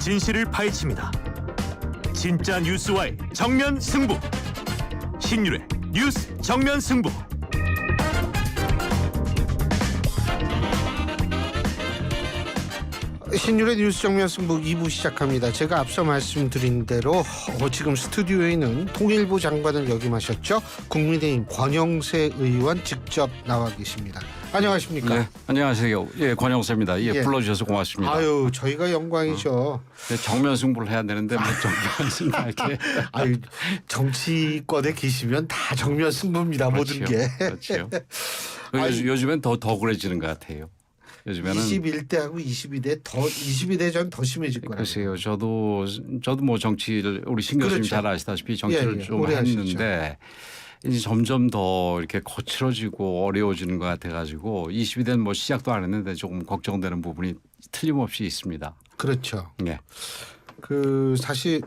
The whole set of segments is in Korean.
진실을 파헤칩니다. 진짜 뉴스와의 정면 승부. 신율의 뉴스 정면 승부. 신율의 뉴스 정면 승부 2부 시작합니다. 제가 앞서 말씀드린 대로 지금 스튜디오에는 통일부 장관을 역임하셨죠. 국민의힘 권영세 의원 직접 나와 계십니다. 안녕하십니까? 네, 안녕하세요. 예, 권영세입니다. 예, 불러주셔서 고맙습니다. 아유, 저희가 영광이죠. 네, 정면 승부를 해야 되는데 뭐 정면 승부 이렇게. 아유, 정치권에 계시면 다 정면 승부입니다. 그렇죠, 모든 게. 그렇죠. 요즘엔 더 그래지는 것 같아요. 요즘에는 21대하고 22대 전 더 심해질 거라고요. 글쎄요. 저도 뭐 정치를 우리 신 교수님 그렇죠. 잘 아시다시피 정치를 좀 오래 했는데 이제 점점 더 이렇게 거칠어지고 어려워지는 것 같아가지고 22대는 뭐 시작도 안 했는데 조금 걱정되는 부분이 틀림없이 있습니다. 그렇죠. 네. 사실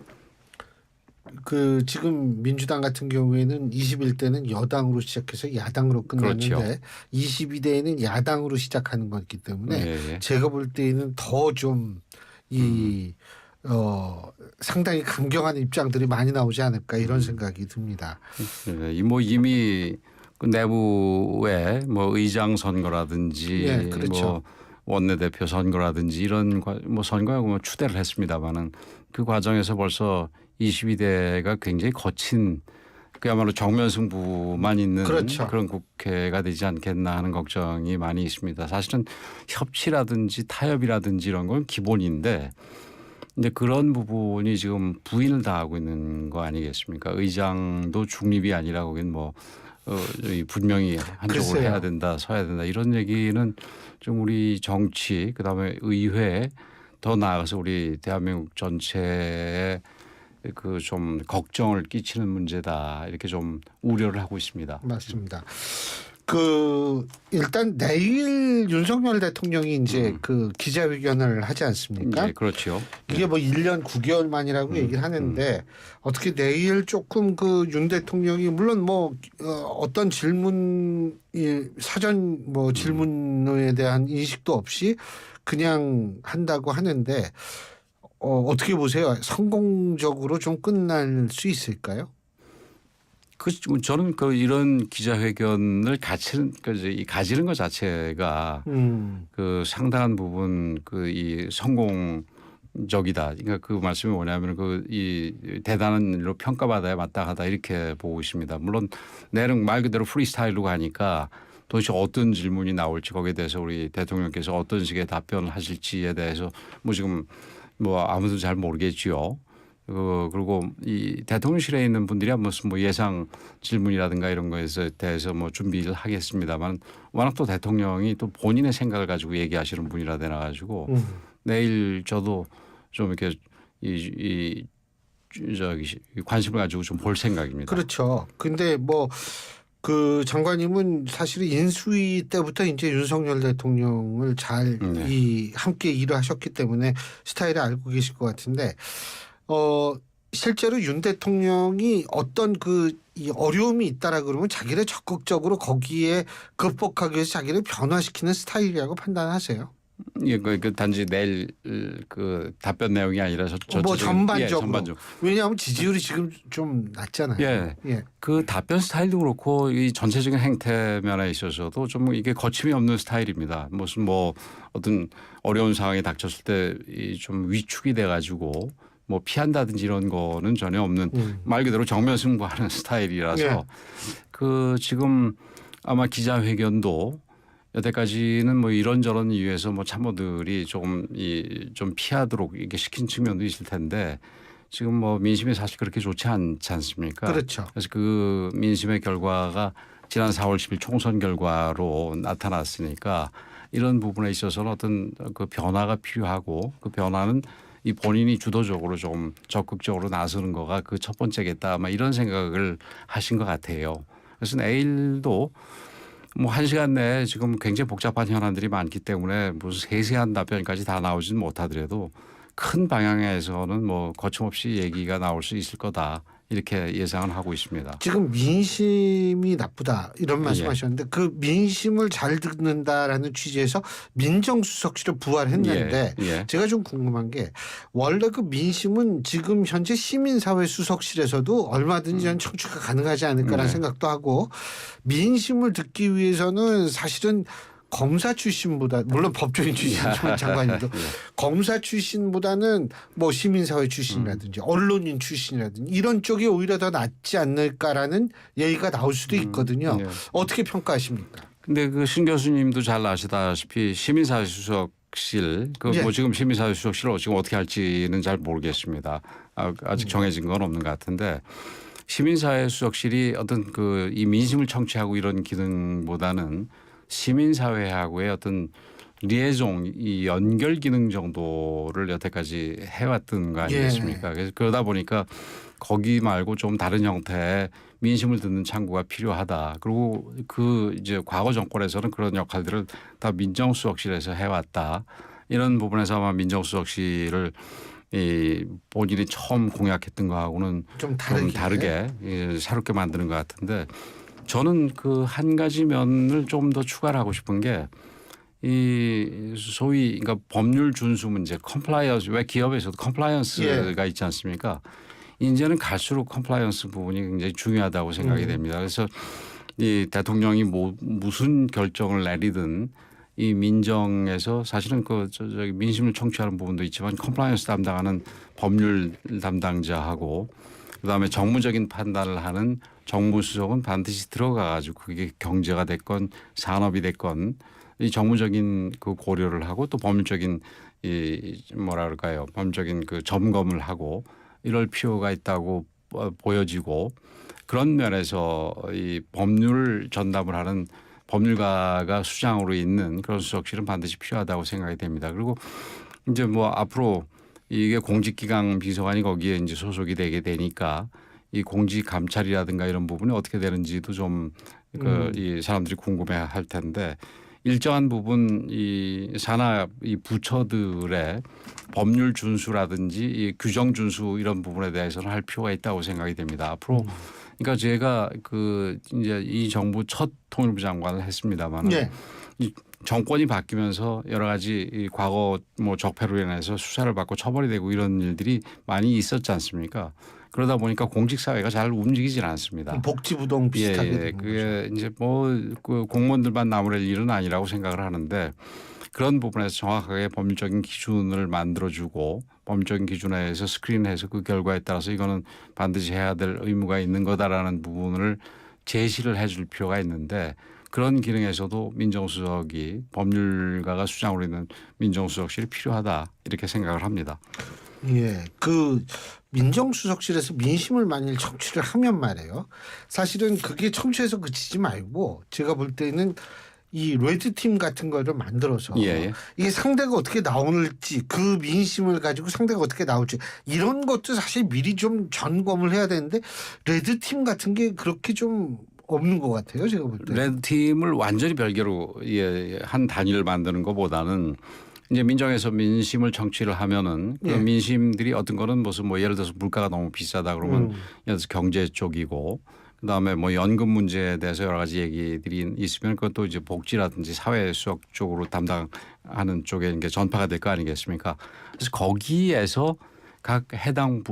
지금 민주당 같은 경우에는 21대는 여당으로 시작해서 야당으로 끝났는데 그렇죠. 22대에는 야당으로 시작하는 거기 때문에 네. 제가 제가 볼 때는 더 좀 상당히 강경한 입장들이 많이 나오지 않을까 이런 생각이 듭니다. 네, 뭐 이미 그 내부에 뭐 의장 선거라든지 네, 그렇죠. 뭐 원내대표 선거라든지 이런 뭐 선거에 뭐 추대를 했습니다마는 그 과정에서 벌써 22대가 굉장히 거친 그야말로 정면 승부만 있는 그렇죠. 그런 국회가 되지 않겠나 하는 걱정이 많이 있습니다. 사실은 협치라든지 타협이라든지 이런 건 기본인데 이제 그런 부분이 지금 부인을 당하고 있는 거 아니겠습니까? 의장도 중립이 아니라 거긴 뭐 분명히 한쪽으로 글쎄요. 해야 된다, 서야 된다 이런 얘기는 좀 우리 정치 그다음에 의회 더 나아가서 우리 대한민국 전체에 그 좀 걱정을 끼치는 문제다 이렇게 좀 우려를 하고 있습니다. 맞습니다. 일단 내일 윤석열 대통령이 이제 기자회견을 하지 않습니까? 네, 그렇죠. 이게 뭐 1년 9개월 만이라고 얘기를 하는데 어떻게 내일 조금 윤 대통령이 물론 뭐 어떤 사전 뭐 질문에 대한 인식도 없이 그냥 한다고 하는데 어떻게 보세요? 성공적으로 좀 끝날 수 있을까요? 저는 이런 기자회견을 가지는 것 자체가 그 상당한 부분 이 성공적이다. 그러니까 그 말씀이 뭐냐면 이 대단한 일로 평가받아야 마땅하다 이렇게 보고 있습니다. 물론 내는 말 그대로 프리스타일로 가니까 도대체 어떤 질문이 나올지 거기에 대해서 우리 대통령께서 어떤 식의 답변을 하실지에 대해서 뭐 지금 뭐 아무도 잘 모르겠지요. 그리고 이 대통령실에 있는 분들이야 무슨 뭐 예상 질문이라든가 이런 거에 대해서 뭐 준비를 하겠습니다만 워낙 또 대통령이 또 본인의 생각을 가지고 얘기하시는 분이라 되나 가지고 내일 저도 좀 이렇게 관심을 가지고 좀 볼 생각입니다. 그렇죠. 근데 뭐 장관님은 사실은 인수위 때부터 이제 윤석열 대통령을 잘 함께 일을 하셨기 때문에 스타일을 알고 계실 것 같은데 실제로 윤 대통령이 어떤 이 어려움이 있다라 그러면 자기를 적극적으로 거기에 극복하기 위해서 자기를 변화시키는 스타일이라고 판단하세요? 예, 단지 내일 답변 내용이 아니라 뭐 전반적으로. 예, 전반적으로. 왜냐하면 지지율이 지금 좀 낮잖아요. 예. 그 답변 스타일도 그렇고 이 전체적인 행태 면에 있어서도 좀 이게 거침이 없는 스타일입니다. 무슨 뭐 어떤 어려운 상황이 닥쳤을 때 좀 위축이 돼가지고 뭐 피한다든지 이런 거는 전혀 없는 말 그대로 정면 승부하는 스타일이라서 지금 아마 기자회견도 여태까지는 뭐 이런저런 이유에서 뭐 참모들이 좀 피하도록 이렇게 시킨 측면도 있을 텐데 지금 뭐 민심이 사실 그렇게 좋지 않지 않습니까? 그렇죠. 그래서 그 민심의 결과가 지난 4월 10일 총선 결과로 나타났으니까 이런 부분에 있어서는 어떤 그 변화가 필요하고 그 변화는 이 본인이 주도적으로 좀 적극적으로 나서는 거가 그 첫 번째겠다 아마 이런 생각을 하신 것 같아요. 그래서 내일도 뭐 1시간 내에 지금 굉장히 복잡한 현안들이 많기 때문에 무슨 세세한 답변까지 다 나오지는 못하더라도 큰 방향에서는 뭐 거침없이 얘기가 나올 수 있을 거다 이렇게 예상을 하고 있습니다. 지금 민심이 나쁘다 이런 말씀하셨는데 그 민심을 잘 듣는다라는 취지에서 민정수석실을 부활했는데 제가 좀 궁금한 게 원래 그 민심은 지금 현재 시민사회수석실에서도 얼마든지 청취가 가능하지 않을까라는 생각도 하고 민심을 듣기 위해서는 사실은 검사 출신보다 물론 법조인 출신 장관님도 검사 출신보다는 뭐 시민사회 출신이라든지 언론인 출신이라든지 이런 쪽이 오히려 더 낫지 않을까라는 얘기가 나올 수도 있거든요. 어떻게 평가하십니까? 근데 그 신 교수님도 잘 아시다시피 시민사회 수석실 뭐 지금 시민사회 수석실을 지금 어떻게 할지는 잘 모르겠습니다. 아직 정해진 건 없는 것 같은데 시민사회 수석실이 어떤 그 이 민심을 청취하고 이런 기능보다는 시민사회하고의 어떤 리에종 이 연결 기능 정도를 여태까지 해왔던 거 아니겠습니까? 그래서 그러다 보니까 거기 말고 좀 다른 형태의 민심을 듣는 창구가 필요하다. 그리고 그 이제 과거 정권에서는 그런 역할들을 다 민정수석실에서 해왔다. 이런 부분에서 아마 민정수석실을 이 본인이 처음 공약했던 거하고는 좀 다르게 새롭게 만드는 것 같은데. 저는 그 한 가지 면을 좀 더 추가를 하고 싶은 게 이 소위 그러니까 법률 준수 문제, 컴플라이언스 왜 기업에서도 컴플라이언스가 있지 않습니까? 이제는 갈수록 컴플라이언스 부분이 굉장히 중요하다고 생각이 됩니다. 그래서 이 대통령이 무슨 결정을 내리든 이 민정에서 사실은 저기 민심을 청취하는 부분도 있지만 컴플라이언스 담당하는 법률 담당자하고 그다음에 정무적인 판단을 하는 정무수석은 반드시 들어가가지고 그게 경제가 됐건 산업이 됐건 이 정무적인 그 고려를 하고 또 법률적인 이 뭐라 그럴까요? 법률적인 그 점검을 하고 이럴 필요가 있다고 보여지고 그런 면에서 이 법률 전담을 하는 법률가가 수장으로 있는 그런 수석실은 반드시 필요하다고 생각이 됩니다. 그리고 이제 뭐 앞으로 이게 공직기강 비서관이 거기에 이제 소속이 되게 되니까 이 공직 감찰이라든가 이런 부분이 어떻게 되는지도 좀 이 사람들이 궁금해할 텐데 일정한 부분 이 산하 이 부처들의 법률 준수라든지 이 규정 준수 이런 부분에 대해서는 할 필요가 있다고 생각이 됩니다. 앞으로 그러니까 제가 그 이제 이 정부 첫 통일부 장관을 했습니다만 이 정권이 바뀌면서 여러 가지 이 과거 뭐 적폐로 인해서 수사를 받고 처벌이 되고 이런 일들이 많이 있었지 않습니까? 그러다 보니까 공직사회가 잘 움직이질 않습니다. 복지부동 비슷하게 그게 이제 뭐 그 공무원들만 나무랄 일은 아니라고 생각을 하는데 그런 부분에서 정확하게 법률적인 기준을 만들어주고 법률적인 기준에서 스크린해서 그 결과에 따라서 이거는 반드시 해야 될 의무가 있는 거다라는 부분을 제시를 해줄 필요가 있는데 그런 기능에서도 민정수석이 법률가가 수장으로 있는 민정수석실이 필요하다 이렇게 생각을 합니다. 예, 그 민정수석실에서 민심을 만일 청취를 하면 말이에요. 사실은 그게 청취해서 그치지 말고 제가 볼 때는 이 레드팀 같은 거를 만들어서 이게 상대가 어떻게 나올지 그 민심을 가지고 상대가 어떻게 나올지 이런 것도 사실 미리 좀 점검을 해야 되는데 레드팀 같은 게 그렇게 좀 없는 것 같아요. 제가 볼 때. 레드팀을 완전히 별개로 한 단위를 만드는 것보다는 이제 민정에서 민심을 청취를 하면은 그 민심들이 어떤 거는 무슨 뭐 예를 들어서 물가가 너무 비싸다 그러면 예를 들어서 경제 쪽이고 그다음에 뭐 연금 문제에 대해서 여러 가지 얘기들이 있으면 그것도 이제 복지라든지 사회 수석 쪽으로 담당하는 쪽에 이게 전파가 될 거 아니겠습니까? 그래서 거기에서 각 해당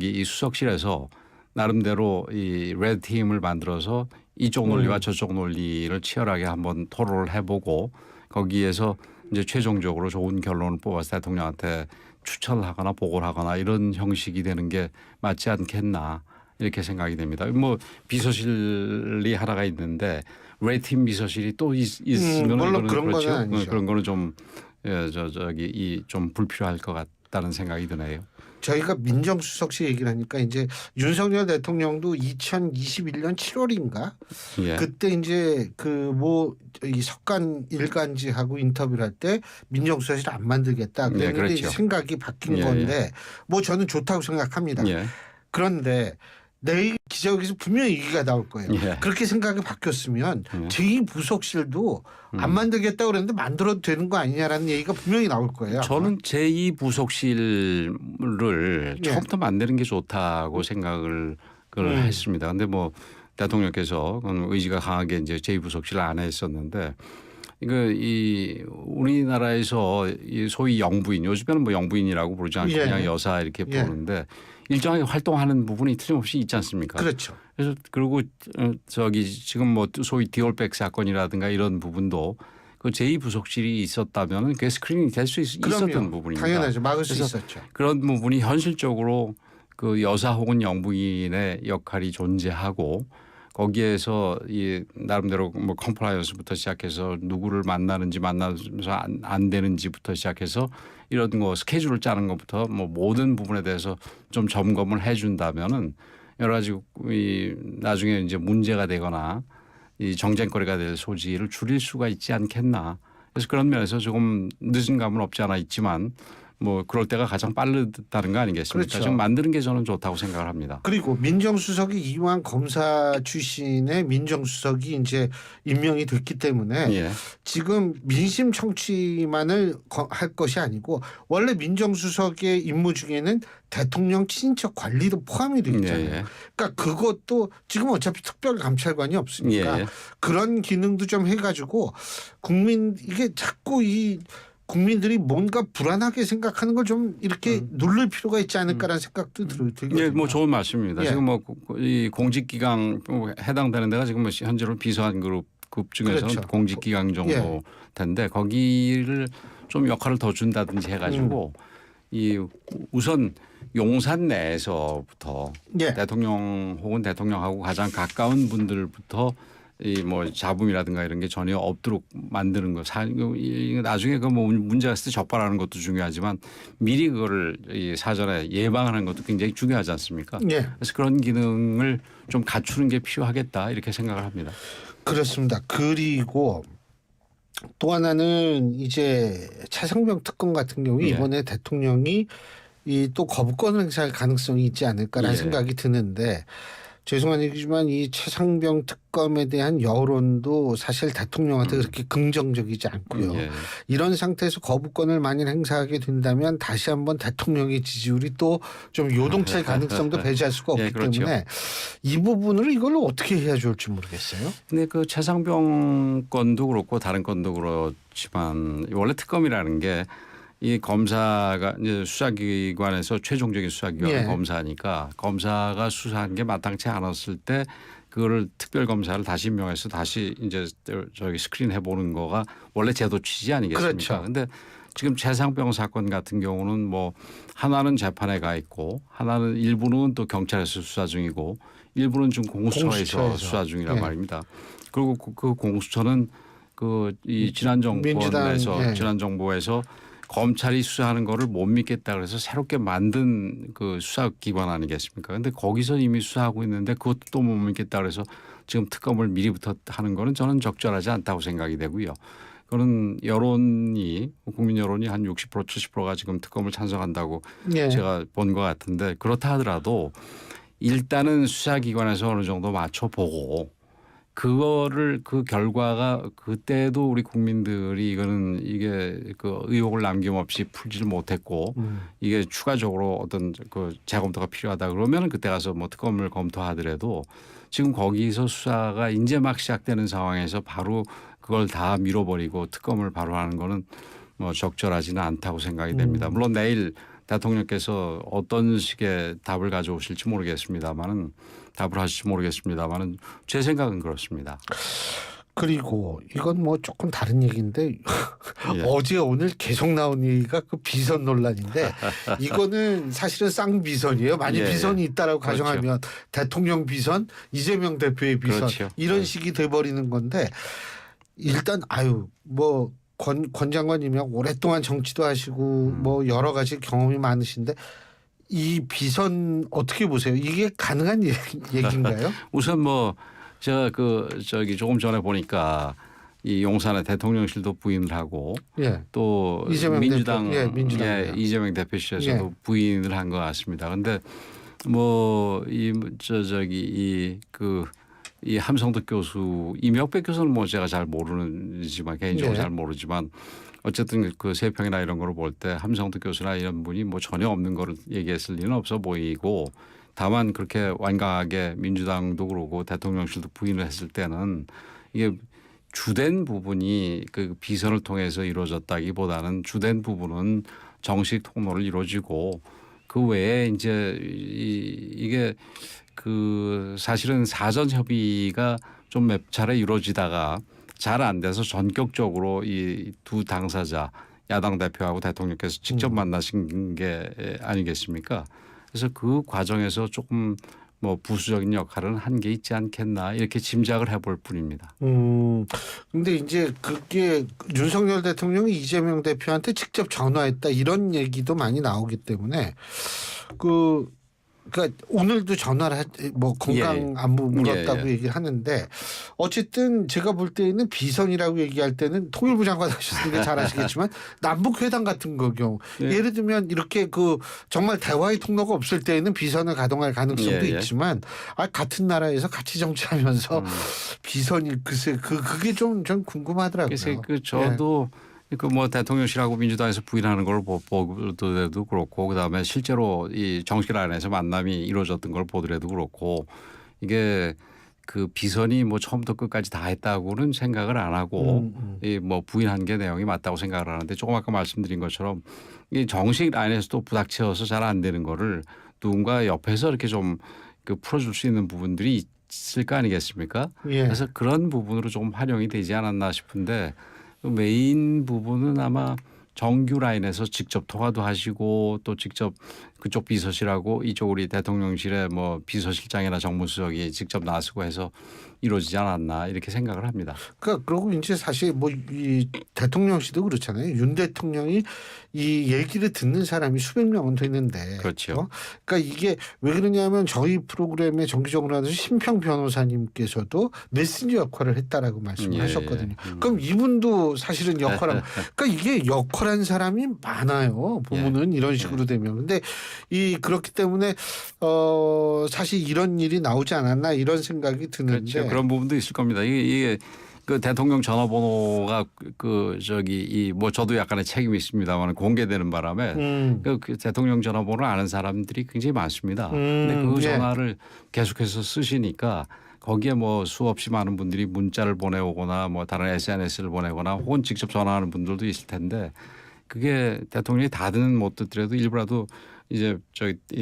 이 수석실에서 나름대로 이 레드 팀을 만들어서 이쪽 논리와 저쪽 논리를 치열하게 한번 토론을 해보고 거기에서 이제 최종적으로 좋은 결론을 뽑아서 대통령한테 추천을 하거나 보고를 하거나 이런 형식이 되는 게 맞지 않겠나 이렇게 생각이 됩니다. 뭐 비서실이 하나가 있는데 레이팀 비서실이 또 있으면 물론 그런 거는 아니죠. 그런 거는 좀 좀 불필요할 것 같다는 생각이 드네요. 저희가 민정수석실 얘기를 하니까 이제 윤석열 대통령도 2021년 7월인가 그때 이제 이 석관 일간지하고 인터뷰를 할 때 민정수석실 안 만들겠다 그랬는데 그렇죠. 이제 생각이 바뀐 건데 뭐 저는 좋다고 생각합니다. 그런데 내일 기자회견에서 분명히 얘기가 나올 거예요. 그렇게 생각이 바뀌었으면 제2부속실도 안 만들겠다고 그랬는데 만들어도 되는 거 아니냐라는 얘기가 분명히 나올 거예요. 저는 제2부속실을 처음부터 만드는 게 좋다고 생각을 그걸 했습니다. 근데 뭐 대통령께서 의지가 강하게 이제 제2부속실 안에 있었는데 이 우리나라에서 이 소위 영부인 요즘에는 뭐 영부인이라고 부르지 않고 예. 그냥 여사 이렇게 예. 부르는데 일정하게 활동하는 부분이 틀림없이 있지 않습니까? 그렇죠. 그래서 그리고 지금 뭐 소위 디올백 사건이라든가 이런 부분도 그 제2부속실이 있었다면 그게 스크린이 될 수 있었던 부분입니다. 당연하죠. 막을 수 그래서 있었죠. 그런 부분이 현실적으로 그 여사 혹은 영부인의 역할이 존재하고 거기에서 이 나름대로 뭐 컴플라이언스부터 시작해서 누구를 만나는지 만나면서 안 되는지부터 시작해서 이런 거 스케줄을 짜는 것부터 뭐 모든 부분에 대해서 좀 점검을 해준다면은 여러 가지 이 나중에 이제 문제가 되거나 이 정쟁거리가 될 소지를 줄일 수가 있지 않겠나. 그래서 그런 면에서 조금 늦은 감은 없지 않아 있지만 뭐 그럴 때가 가장 빠르다는 거 아니겠습니까? 그렇죠. 지금 만드는 게 저는 좋다고 생각을 합니다. 그리고 민정수석이 이왕 검사 출신의 민정수석이 이제 임명이 됐기 때문에 예. 지금 민심 청취만을 할 것이 아니고 원래 민정수석의 임무 중에는 대통령 친인척 관리도 포함이 되어 있잖아요. 예. 그러니까 그것도 지금 어차피 특별감찰관이 없으니까 예. 그런 기능도 좀 해가지고 이게 자꾸 이 국민들이 뭔가 불안하게 생각하는 걸 좀 이렇게 누를 필요가 있지 않을까라는 생각도 들거든요. 예, 뭐 좋은 말씀입니다. 예. 지금 뭐 이 공직기강 해당되는 데가 지금 뭐 현재로 비서한 그룹 중에서는 그렇죠. 공직기강 정도 예. 텐데 거기를 좀 역할을 더 준다든지 해가지고 이 우선 용산 내에서부터 예. 대통령 혹은 대통령하고 가장 가까운 분들부터 이 뭐 잡음이라든가 이런 게 전혀 없도록 만드는 거. 나중에 그 뭐 문제가 있을 때 적발하는 것도 중요하지만 미리 그거를 이 사전에 예방하는 것도 굉장히 중요하지 않습니까? 예. 그래서 그런 기능을 좀 갖추는 게 필요하겠다 이렇게 생각을 합니다. 그렇습니다. 그리고 또 하나는 이제 차상병 특검 같은 경우에 예. 이번에 대통령이 이 또 거부권을 행사할 가능성이 있지 않을까라는 예. 생각이 드는데 죄송한 얘기지만 이 최상병 특검에 대한 여론도 사실 대통령한테 그렇게 긍정적이지 않고요. 예. 이런 상태에서 거부권을 많이 행사하게 된다면 다시 한번 대통령의 지지율이 또 좀 요동칠 가능성도 배제할 수가 없기 예, 그렇죠. 때문에 이 부분을 이걸로 어떻게 해야 좋을지 모르겠어요. 근데 그 최상병 건도 그렇고 다른 건도 그렇지만 원래 특검이라는 게 이 검사가 이제 수사기관에서 최종적인 수사기관은 예. 검사니까 검사가 수사한 게 마땅치 않았을 때 그거를 특별검사를 다시 임명해서 다시 이제 저기 스크린해 보는 거가 원래 제도 취지 아니겠습니까? 그렇죠. 근데 지금 최상병 사건 같은 경우는 뭐 하나는 재판에 가 있고 하나는 일부는 또 경찰에서 수사 중이고 일부는 지금 공수처에서 수사 중이란 예. 말입니다. 그리고 그 공수처는 그 이 지난 정권에서 민주당, 예. 지난 정부에서 검찰이 수사하는 거를 못 믿겠다 그래서 새롭게 만든 그 수사기관 아니겠습니까? 그런데 거기서 이미 수사하고 있는데 그것도 또 못 믿겠다 그래서 지금 특검을 미리부터 하는 거는 저는 적절하지 않다고 생각이 되고요. 그런 여론이 국민 여론이 한 60% 70%가 지금 특검을 찬성한다고 예. 제가 본 것 같은데 그렇다 하더라도 일단은 수사기관에서 어느 정도 맞춰보고 그거를 그 결과가 그때도 우리 국민들이 이게 그 의혹을 남김없이 풀지를 못했고 이게 추가적으로 어떤 그 재검토가 필요하다 그러면 그때 가서 뭐 특검을 검토하더라도 지금 거기서 수사가 이제 막 시작되는 상황에서 바로 그걸 다 밀어버리고 특검을 바로 하는 거는 뭐 적절하지는 않다고 생각이 됩니다. 물론 내일 대통령께서 어떤 식의 답을 가져오실지 모르겠습니다만은 답을 하실지 모르겠습니다만은 제 생각은 그렇습니다. 그리고 이건 뭐 조금 다른 얘기인데 예. 어제 오늘 계속 나온 얘기가 그 비선 논란인데 이거는 사실은 쌍비선이에요. 만약 예, 비선이 있다라고 그렇죠. 가정하면 대통령 비선, 이재명 대표의 비선 그렇죠. 이런 식이 돼버리는 건데 일단 권 장관이면 오랫동안 정치도 하시고 뭐 여러 가지 경험이 많으신데 이 비선 어떻게 보세요? 이게 가능한 얘기인가요? 우선 뭐 제가 저기 조금 전에 보니까 이 용산에 대통령실도 부인을 하고 예. 또 이재명 민주당 대표, 민주당 이재명 대표실에서도 예. 부인을 한 것 같습니다. 그런데 뭐 이 함성득 교수 이명백 교수는 뭐 제가 잘 모르지만 개인적으로 예. 잘 모르지만 어쨌든 그 세평이나 이런 거를 볼 때 함성득 교수나 이런 분이 뭐 전혀 없는 거를 얘기했을 리는 없어 보이고 다만 그렇게 완강하게 민주당도 그러고 대통령실도 부인을 했을 때는 이게 주된 부분이 그 비선을 통해서 이루어졌다기보다는 주된 부분은 정식 통로를 이루어지고 그 외에 이제 이게 그 사실은 사전 협의가 좀 몇 차례 이루어지다가 잘 안 돼서 전격적으로 이 두 당사자 야당 대표하고 대통령께서 직접 만나신 게 아니겠습니까? 그래서 그 과정에서 조금 뭐 부수적인 역할은 한 게 있지 않겠나 이렇게 짐작을 해볼 뿐입니다. 근데 이제 그게 윤석열 대통령이 이재명 대표한테 직접 전화했다 이런 얘기도 많이 나오기 때문에 그러니까 오늘도 전화를 뭐 건강 안부 물었다고 얘기를 하는데 어쨌든 제가 볼 때는 비선이라고 얘기할 때는 통일부 장관 하셨으니까 잘 아시겠지만 남북 회담 같은 거 경우 예를 들면 이렇게 그 정말 대화의 통로가 없을 때에는 비선을 가동할 가능성도 있지만 같은 나라에서 같이 정치하면서 비선이 글쎄 그게 좀 궁금하더라고요. 그래서 저도 그 뭐 대통령실하고 민주당에서 부인하는 걸 보더라도 그렇고 그다음에 실제로 이 정식 안에서 만남이 이루어졌던 걸 보더라도 그렇고 이게 그 비선이 뭐 처음부터 끝까지 다 했다고는 생각을 안 하고 이 뭐 부인한 게 내용이 맞다고 생각을 하는데 조금 아까 말씀드린 것처럼 이 정식 라인에서도 부닥쳐서 잘 안 되는 거를 누군가 옆에서 이렇게 좀 그 풀어줄 수 있는 부분들이 있을 거 아니겠습니까? 그래서 그런 부분으로 좀 활용이 되지 않았나 싶은데 메인 부분은 아마 정규 라인에서 직접 통화도 하시고 또 직접 그쪽 비서실하고 이쪽 우리 대통령실의 뭐 비서실장이나 정무수석이 직접 나서고 해서 이루어지지 않았나 이렇게 생각을 합니다. 그러고 이제 사실 뭐 이 대통령실도 그렇잖아요. 윤 대통령이 이 얘기를 듣는 사람이 수백 명은 되는데, 그렇죠. 그러니까 이게 왜 그러냐면 저희 프로그램에 정기적으로 하는 심평 변호사님께서도 메신저 역할을 했다라고 말씀을 하셨거든요. 그럼 이분도 사실은 그러니까 이게 역할한 사람이 많아요. 보면은 이런 식으로 되면. 근데 그렇기 때문에 사실 이런 일이 나오지 않았나 이런 생각이 드는데. 그렇죠. 그런 부분도 있을 겁니다. 이게 그 대통령 전화번호가 뭐 저도 약간의 책임이 있습니다만 공개되는 바람에 그 대통령 전화번호를 아는 사람들이 굉장히 많습니다. 근데 그 전화를 계속해서 쓰시니까 거기에 뭐 수없이 많은 분들이 문자를 보내오거나 뭐 다른 SNS를 보내거나 혹은 직접 전화하는 분들도 있을 텐데 그게 대통령이 다는 못 듣더라도 일부라도 이제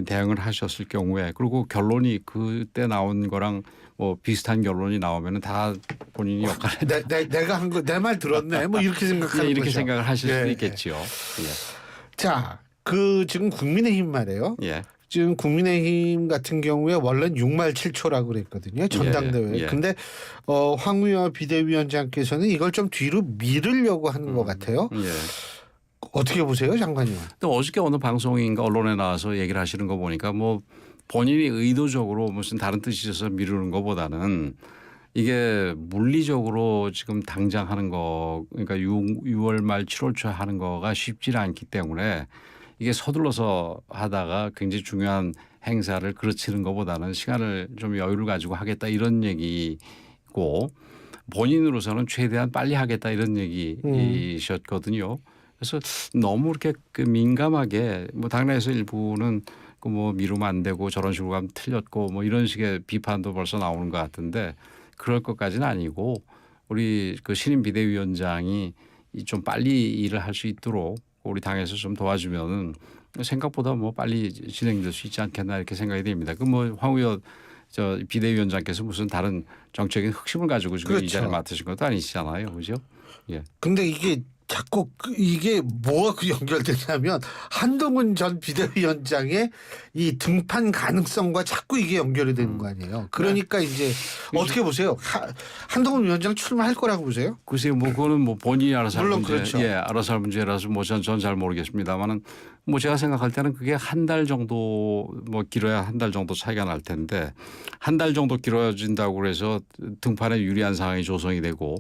대응을 하셨을 경우에 그리고 결론이 그때 나온 거랑 뭐 비슷한 결론이 나오면은 다 본인이 역할을 내가 한 거 내 말 들었네 뭐 이렇게 생각하는 이렇게 거죠. 생각을 하실 수도 있겠죠. 자, 지금 국민의힘 말이에요. 예. 지금 국민의힘 같은 경우에 원래는 6말 7초라고 그랬거든요. 전당대회. 근데 황우여 비대위원장께서는 이걸 좀 뒤로 미루려고 하는 것 같아요. 어떻게 보세요, 장관님? 또 어저께 어느 방송인가 언론에 나와서 얘기를 하시는 거 보니까 뭐 본인이 의도적으로 무슨 다른 뜻이 있어서 미루는 것보다는 이게 물리적으로 지금 당장 하는 거 그러니까 6월 말 7월 초에 하는 거가 쉽지 않기 때문에 이게 서둘러서 하다가 굉장히 중요한 행사를 그르치는 것보다는 시간을 좀 여유를 가지고 하겠다 이런 얘기고 본인으로서는 최대한 빨리 하겠다 이런 얘기셨거든요. 그래서 너무 이렇게 민감하게 뭐 당내에서 일부는 그 뭐 미루면 안 되고 저런 식으로 가면 틀렸고 뭐 이런 식의 비판도 벌써 나오는 것 같은데 그럴 것까지는 아니고 우리 그 신임 비대위원장이 좀 빨리 일을 할 수 있도록 우리 당에서 좀 도와주면은 생각보다 뭐 빨리 진행될 수 있지 않겠나 이렇게 생각이 됩니다. 그 뭐 황우여 비대위원장께서 무슨 다른 정책인 흑심을 가지고 지금 이 자리를 맡으신 것도 아니시잖아요, 그죠? 예. 근데 이게 자꾸 이게 뭐가 연결되냐면 한동훈 전 비대위원장의 이 등판 가능성과 자꾸 이게 연결이 되는 거 아니에요. 그러니까 이제 어떻게 보세요? 한동훈 위원장 출마할 거라고 보세요? 글쎄요, 뭐 그거는 뭐 본인이 알아서 할 물론 문제, 그렇죠. 알아서 할 문제라서 뭐 전 잘 모르겠습니다만은 뭐 제가 생각할 때는 그게 한 달 정도 뭐 길어야 한 달 정도 차이가 날 텐데 한 달 정도 길어진다고 그래서 등판에 유리한 상황이 조성이 되고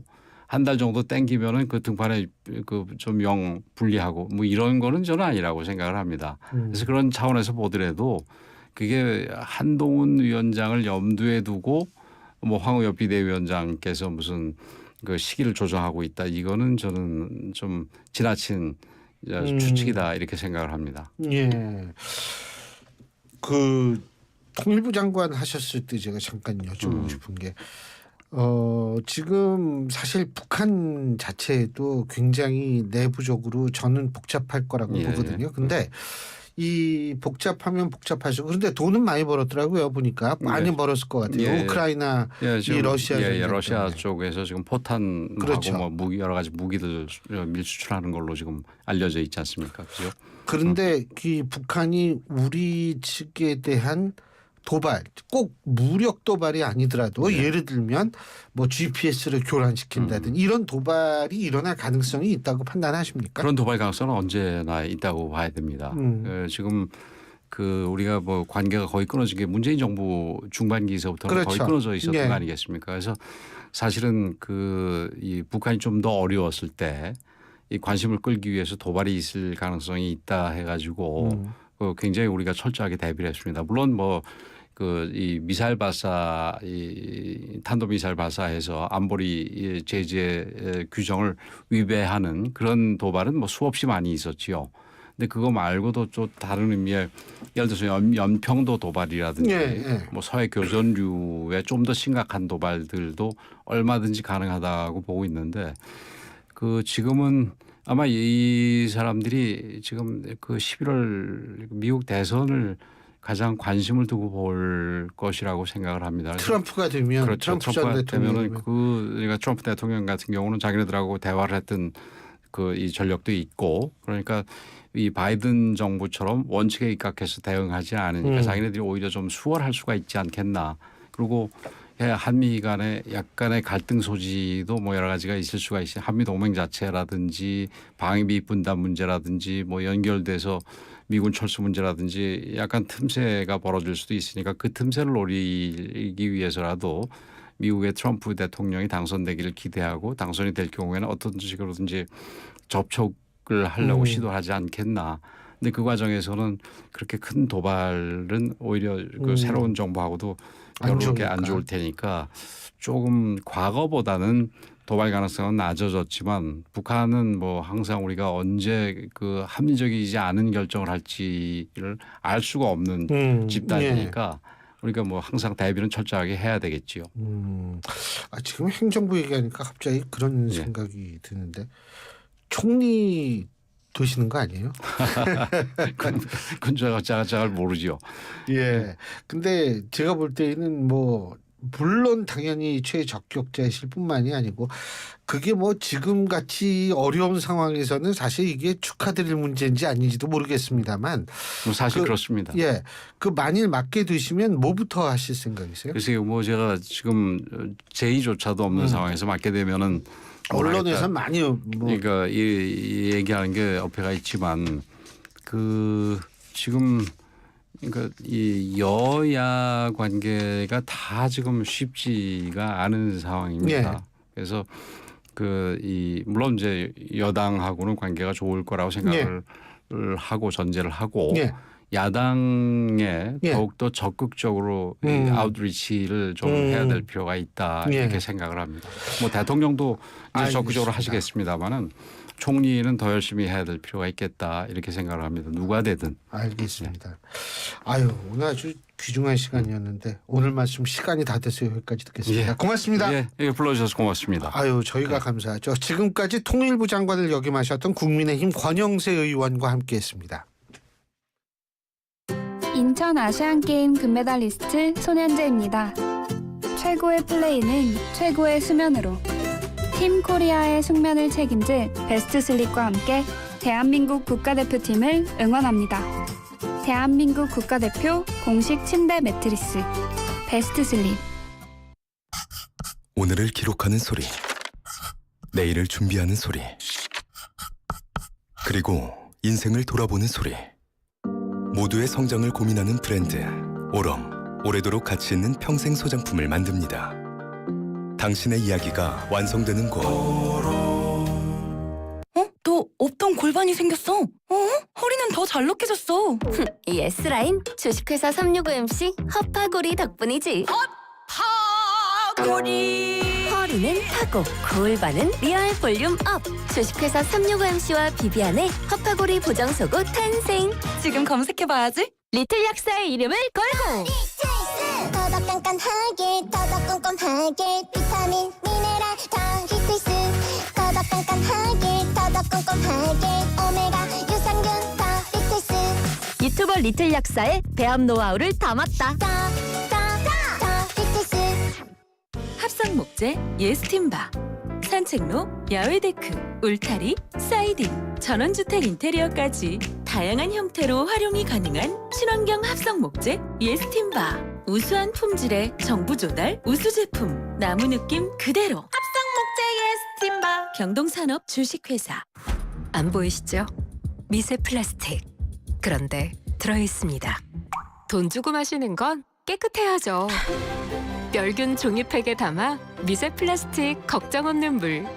한 달 정도 땡기면은 그 등판에 그 좀 영 불리하고 뭐 이런 거는 저는 아니라고 생각을 합니다. 그래서 그런 차원에서 보더라도 그게 한동훈 위원장을 염두에 두고 뭐 황우여 비대위원장께서 무슨 그 시기를 조정하고 있다 이거는 저는 좀 지나친 추측이다 이렇게 생각을 합니다. 예. 통일부 장관 하셨을 때 제가 잠깐 여쭤보고 싶은 게 지금 사실 북한 자체도 굉장히 내부적으로 저는 복잡할 거라고 예. 보거든요. 근데 이 복잡하면 복잡할수록 그런데 돈은 많이 벌었더라고요. 보니까 많이 예. 벌었을 것 같아요. 예. 우크라이나 지금, 이 러시아 전쟁 러시아 때문에. 쪽에서 지금 포탄하고 그렇죠. 뭐 무기 여러 가지 무기들 밀수출하는 걸로 지금 알려져 있지 않습니까? 그죠? 그런데 이 북한이 우리 측에 대한 도발, 꼭 무력 도발이 아니더라도 예를 들면 뭐 GPS를 교란시킨다든지 이런 도발이 일어날 가능성이 있다고 판단하십니까? 그런 도발 가능성은 언제나 있다고 봐야 됩니다. 지금 그 우리가 뭐 관계가 거의 끊어진 게 문재인 정부 중반기에서부터는 그렇죠. 거의 끊어져 있었던 예. 거 아니겠습니까? 그래서 사실은 그 이 북한이 좀 더 어려웠을 때 이 관심을 끌기 위해서 도발이 있을 가능성이 있다 해가지고 그 굉장히 우리가 철저하게 대비를 했습니다. 물론 뭐 그 이 미사일 발사, 이 탄도미사일 발사해서 안보리 제재 규정을 위배하는 그런 도발은 뭐 수없이 많이 있었지요. 근데 그거 말고도 또 다른 의미의 예를 들어서 연평도 도발이라든지 예. 뭐 서해 교전류의 좀 더 심각한 도발들도 얼마든지 가능하다고 보고 있는데 그 지금은 아마 이 사람들이 지금 그 11월 미국 대선을 가장 관심을 두고 볼 것이라고 생각을 합니다. 트럼프가 되면 그렇죠. 트럼프 전 트럼프가 되면은 대통령이 그러니까 트럼프 대통령 같은 경우는 자기네들하고 대화를 했던 그 이 전력도 있고 그러니까 이 바이든 정부처럼 원칙에 입각해서 대응하지 않으니까 자기네들이 오히려 좀 수월할 수가 있지 않겠나. 그리고 한미 간의 약간의 갈등 소지도 뭐 여러 가지가 있을 수가 있어요. 한미 동맹 자체라든지 방위비 분담 문제라든지 뭐 연결돼서 미군 철수 문제라든지 약간 틈새가 벌어질 수도 있으니까 그 틈새를 노리기 위해서라도 미국의 트럼프 대통령이 당선되기를 기대하고 당선이 될 경우에는 어떤 식으로든지 접촉을 하려고 시도하지 않겠나. 근데 그 과정에서는 그렇게 큰 도발은 오히려 그 새로운 정부하고도 안 여러게 안 좋으니까. 좋을 테니까 조금 과거보다는 도발 가능성은 낮아졌지만 북한은 뭐 항상 우리가 언제 그 합리적이지 않은 결정을 할지를 알 수가 없는 집단이니까 우리가 뭐 항상 대비는 철저하게 해야 되겠지요. 지금 행정부 얘기하니까 갑자기 그런 생각이 드는데 총리 되시는 거 아니에요? 그건 제가 잘 모르죠. 예. 근데 제가 볼 때는 뭐 물론 당연히 최적격자이실 뿐만이 아니고 그게 뭐 지금 같이 어려운 상황에서는 사실 이게 축하드릴 문제인지 아닌지도 모르겠습니다만 사실 그렇습니다. 예. 그 만일 맡게 되시면 뭐부터 하실 생각이세요? 그래서 뭐 제가 지금 제의조차도 없는 상황에서 맡게 되면은 언론에서 많이 뭐 그러니까 이 얘기하는 게 어폐가 있지만 그 지금 그러니까 이 여야 관계가 다 지금 쉽지가 않은 상황입니다. 그래서 그 이 물론 이제 여당하고는 관계가 좋을 거라고 생각을 하고 전제를 하고 야당에 더욱더 적극적으로 이 아웃리치를 좀 해야 될 필요가 있다 이렇게 생각을 합니다. 뭐 대통령도 이제 적극적으로 하시겠습니다마는 총리는 더 열심히 해야 될 필요가 있겠다 이렇게 생각을 합니다. 누가 되든. 알겠습니다. 아유 오늘 아주 귀중한 시간이었는데 오늘 말씀 시간이 다 돼서 여기까지 듣겠습니다. 고맙습니다. 예, 불러주셔서 고맙습니다. 아유 저희가 감사하죠. 지금까지 통일부 장관을 역임하셨던 국민의힘 권영세 의원과 함께했습니다. 인천 아시안게임 금메달리스트 손현재입니다. 최고의 플레이는 최고의 수면으로. 팀 코리아의 숙면을 책임질 베스트 슬립과 함께 대한민국 국가대표팀을 응원합니다. 대한민국 국가대표 공식 침대 매트리스 베스트 슬립. 오늘을 기록하는 소리, 내일을 준비하는 소리, 그리고 인생을 돌아보는 소리. 모두의 성장을 고민하는 브랜드 오럼, 오래도록 가치 있는 평생 소장품을 만듭니다. 당신의 이야기가 완성되는 곳. 너 없던 골반이 생겼어. 허리는 더 잘 넣혀졌어. 이 S라인 주식회사 365MC 허파고리 덕분이지. 허리. 허리는 타고 골반은 리얼 볼륨 업. 주식회사 365MC와 비비안의 허파고리 보정 속옷 탄생. 지금 검색해봐야지. 리틀 약사의 이름을 걸고 더더 깐깐하게 더더 꼼꼼하게 비타민 미네랄 다 히트스 더더 깐깐하게 더더 꼼꼼하게 오메가 유산균 다 히트스 유튜버 리틀 약사의 배합 노하우를 담았다. 다 히트스 합성 목재 예스팀바, 산책로, 야외 데크, 울타리, 사이딩, 전원주택 인테리어까지 다양한 형태로 활용이 가능한 친환경 합성 목재 예스팀바. 우수한 품질의 정부 조달 우수 제품, 나무 느낌 그대로. 합성 목재 예스팀바. 경동산업 주식회사. 안 보이시죠? 미세 플라스틱. 그런데 들어있습니다. 돈 주고 마시는 건 깨끗해야죠. 멸균 종이팩에 담아 미세 플라스틱 걱정 없는 물.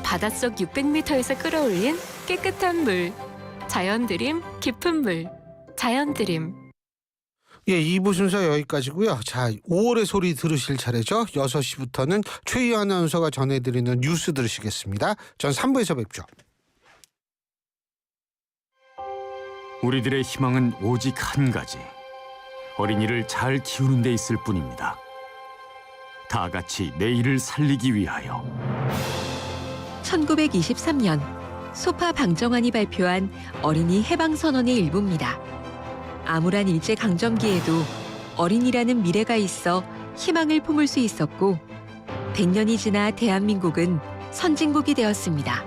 바닷속 600m에서 끌어올린 깨끗한 물. 자연 드림 깊은 물. 자연 드림. 예, 2부 순서 여기까지고요. 자, 5월의 소리 들으실 차례죠. 6시부터는 최희 아나운서가 전해드리는 뉴스 들으시겠습니다. 전 3부에서 뵙죠. 우리들의 희망은 오직 한 가지. 어린이를 잘 키우는 데 있을 뿐입니다. 다 같이 내일을 살리기 위하여. 1923년 소파 방정환이 발표한 어린이 해방선언의 일부입니다. 암울한 일제강점기에도 어린이라는 미래가 있어 희망을 품을 수 있었고 100년이 지나 대한민국은 선진국이 되었습니다.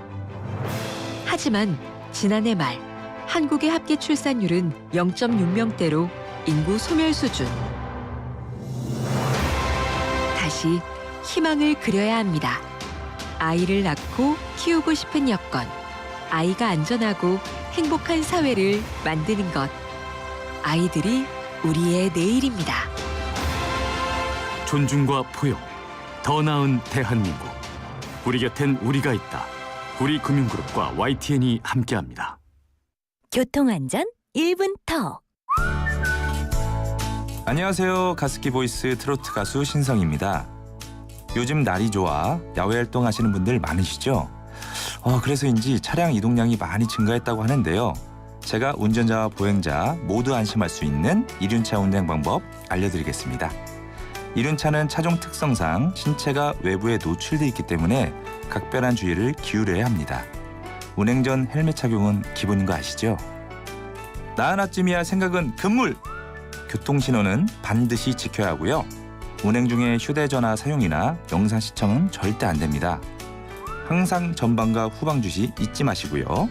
하지만 지난해 말 한국의 합계 출산율은 0.6명대로 인구 소멸 수준. 다시 희망을 그려야 합니다. 아이를 낳고 키우고 싶은 여건, 아이가 안전하고 행복한 사회를 만드는 것. 아이들이 우리의 내일입니다. 존중과 포용, 더 나은 대한민국. 우리 곁엔 우리가 있다. 우리금융그룹과 YTN이 함께합니다. 교통안전 1분 턱. 안녕하세요. 가습기 보이스 트로트 가수 신성입니다. 요즘 날이 좋아 야외 활동하시는 분들 많으시죠? 그래서인지 차량 이동량이 많이 증가했다고 하는데요. 제가 운전자와 보행자 모두 안심할 수 있는 이륜차 운행 방법 알려드리겠습니다. 이륜차는 차종 특성상 신체가 외부에 노출돼 있기 때문에 각별한 주의를 기울여야 합니다. 운행 전 헬멧 착용은 기본인 거 아시죠? 나 하나쯤이야 생각은 금물! 교통신호는 반드시 지켜야 하고요. 운행 중에 휴대전화 사용이나 영상 시청은 절대 안 됩니다. 항상 전방과 후방 주시 잊지 마시고요.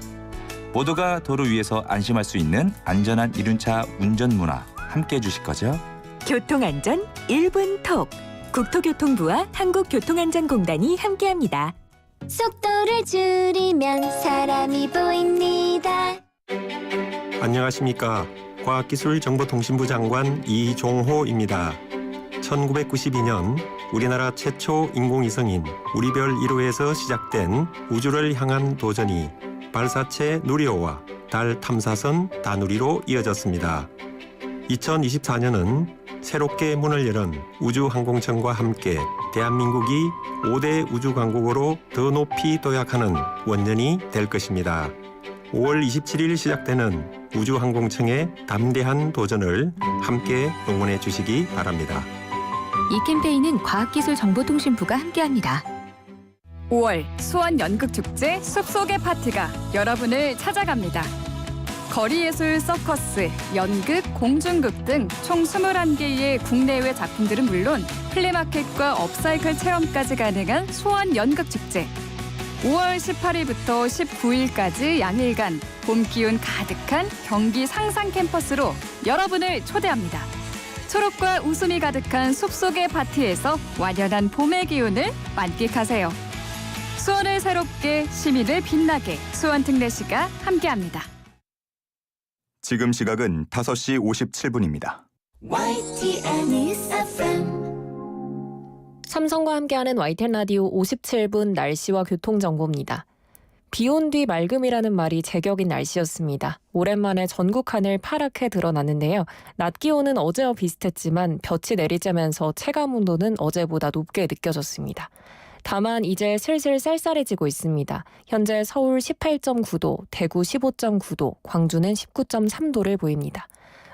모두가 도로 위에서 안심할 수 있는 안전한 이륜차 운전 문화 함께 해주실 거죠? 교통안전 1분 톡. 국토교통부와 한국교통안전공단이 함께합니다. 속도를 줄이면 사람이 보입니다. 안녕하십니까. 과학기술정보통신부 장관 이종호입니다. 1992년 우리나라 최초 인공위성인 우리별 1호에서 시작된 우주를 향한 도전이 발사체 누리호와 달 탐사선 다누리로 이어졌습니다. 2024년은 새롭게 문을 열은 우주항공청과 함께 대한민국이 5대 우주강국으로 더 높이 도약하는 원년이 될 것입니다. 5월 27일 시작되는 우주항공청의 담대한 도전을 함께 응원해 주시기 바랍니다. 이 캠페인은 과학기술정보통신부가 함께합니다. 5월 수원 연극축제 숲속의 파티가 여러분을 찾아갑니다. 거리예술 서커스, 연극, 공중극 등 총 21개의 국내외 작품들은 물론 플리마켓과 업사이클 체험까지 가능한 수원 연극축제. 5월 18일부터 19일까지 양일간 봄 기운 가득한 경기 상상 캠퍼스로 여러분을 초대합니다. 초록과 웃음이 가득한 숲속의 파티에서 완연한 봄의 기운을 만끽하세요. 수원을 새롭게, 시민을 빛나게 수원특례시가 함께합니다. 지금 시각은 5시 57분입니다. YTN News FM 삼성과 함께하는 YTN 라디오 57분 날씨와 교통정보입니다. 비온 뒤 맑음이라는 말이 제격인 날씨였습니다. 오랜만에 전국 하늘 파랗게 드러났는데요. 낮 기온은 어제와 비슷했지만 볕이 내리쬐면서 체감온도는 어제보다 높게 느껴졌습니다. 다만 이제 슬슬 쌀쌀해지고 있습니다. 현재 서울 18.9도, 대구 15.9도, 광주는 19.3도를 보입니다.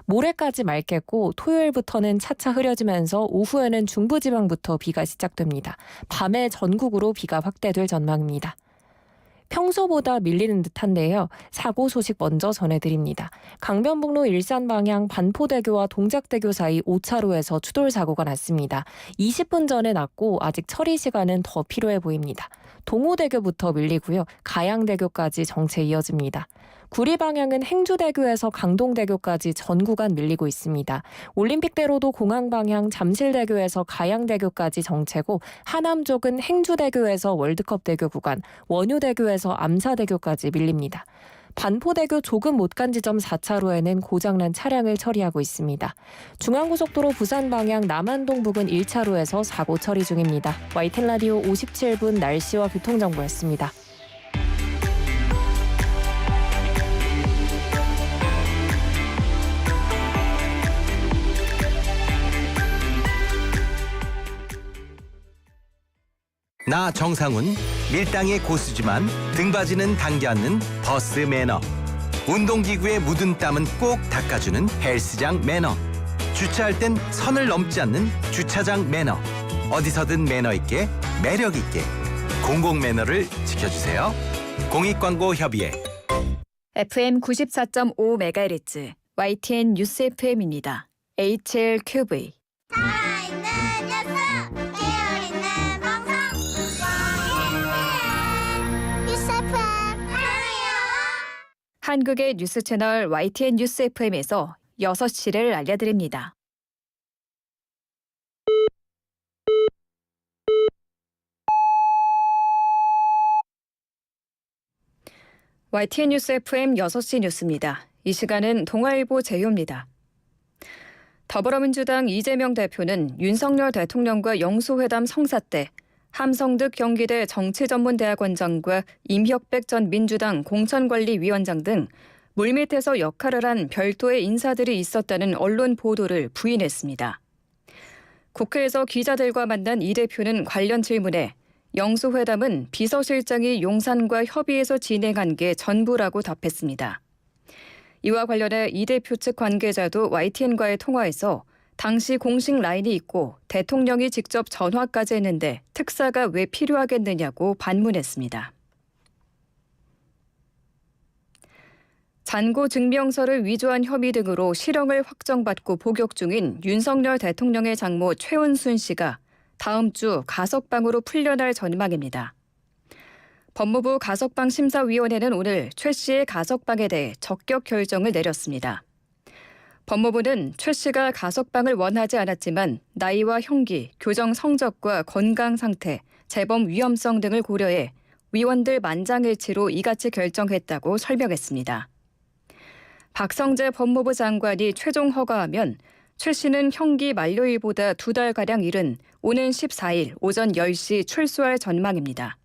모레까지 맑겠고 토요일부터는 차차 흐려지면서 오후에는 중부지방부터 비가 시작됩니다. 밤에 전국으로 비가 확대될 전망입니다. 평소보다 밀리는 듯한데요. 사고 소식 먼저 전해드립니다. 강변북로 일산 방향 반포대교와 동작대교 사이 5차로에서 추돌 사고가 났습니다. 20분 전에 났고 아직 처리 시간은 더 필요해 보입니다. 동호대교부터 밀리고요. 가양대교까지 정체 이어집니다. 구리 방향은 행주대교에서 강동대교까지 전 구간 밀리고 있습니다. 올림픽대로도 공항 방향 잠실대교에서 가양대교까지 정체고 하남 쪽은 행주대교에서 월드컵대교 구간, 원효대교에서 암사대교까지 밀립니다. 반포대교 조금 못 간 지점 4차로에는 고장난 차량을 처리하고 있습니다. 중앙고속도로 부산 방향 남안동 부근 1차로에서 사고 처리 중입니다. YTN 라디오 57분 날씨와 교통정보였습니다. 나 정상훈, 밀당의 고수지만 등받이는 당겨 앉는 버스 매너. 운동기구에 묻은 땀은 꼭 닦아주는 헬스장 매너. 주차할 땐 선을 넘지 않는 주차장 매너. 어디서든 매너 있게, 매력 있게. 공공 매너를 지켜주세요. 공익광고협의회. FM 94.5MHz YTN 뉴스 FM입니다. HLQV. 한국의 뉴스 채널 YTN 뉴스 FM에서 6시를 알려드립니다. YTN 뉴스 FM 6시 뉴스입니다. 이 시간은 동아일보 제휴입니다. 더불어민주당 이재명 대표는 윤석열 대통령과 영수회담 성사 때 함성득 경기대 정치전문대학원장과 임혁백 전 민주당 공천관리위원장 등 물밑에서 역할을 한 별도의 인사들이 있었다는 언론 보도를 부인했습니다. 국회에서 기자들과 만난 이 대표는 관련 질문에 영수회담은 비서실장이 용산과 협의해서 진행한 게 전부라고 답했습니다. 이와 관련해 이 대표 측 관계자도 YTN과의 통화에서 당시 공식 라인이 있고 대통령이 직접 전화까지 했는데 특사가 왜 필요하겠느냐고 반문했습니다. 잔고 증명서를 위조한 혐의 등으로 실형을 확정받고 복역 중인 윤석열 대통령의 장모 최은순 씨가 다음 주 가석방으로 풀려날 전망입니다. 법무부 가석방 심사위원회는 오늘 최 씨의 가석방에 대해 적격 결정을 내렸습니다. 법무부는 최 씨가 가석방을 원하지 않았지만 나이와 형기, 교정 성적과 건강 상태, 재범 위험성 등을 고려해 위원들 만장일치로 이같이 결정했다고 설명했습니다. 박성재 법무부 장관이 최종 허가하면 최 씨는 형기 만료일보다 2달가량 이른 오는 14일 오전 10시 출소할 전망입니다.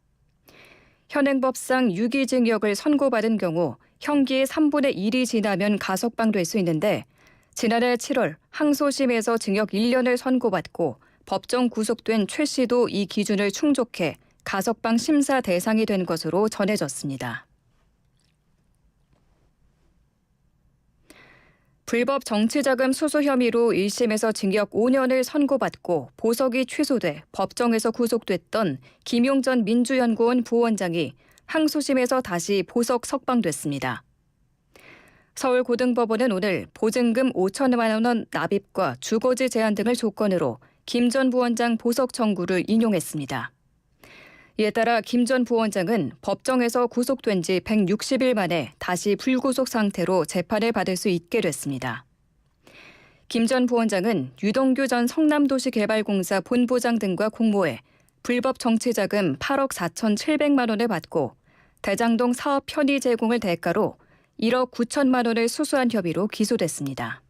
현행법상 유기징역을 선고받은 경우 형기의 3분의 1이 지나면 가석방될 수 있는데 지난해 7월 항소심에서 징역 1년을 선고받고 법정 구속된 최 씨도 이 기준을 충족해 가석방 심사 대상이 된 것으로 전해졌습니다. 불법 정치자금 수수 혐의로 1심에서 징역 5년을 선고받고 보석이 취소돼 법정에서 구속됐던 김용전 민주연구원 부원장이 항소심에서 다시 보석 석방됐습니다. 서울고등법원은 오늘 보증금 5천만 원 납입과 주거지 제한 등을 조건으로 김 전 부원장 보석 청구를 인용했습니다. 이에 따라 김 전 부원장은 법정에서 구속된 지 160일 만에 다시 불구속 상태로 재판을 받을 수 있게 됐습니다. 김 전 부원장은 유동규 전 성남도시개발공사 본부장 등과 공모해 불법 정치자금 8억 4,700만 원을 받고 대장동 사업 편의 제공을 대가로 1억 9천만 원을 수수한 혐의로 기소됐습니다.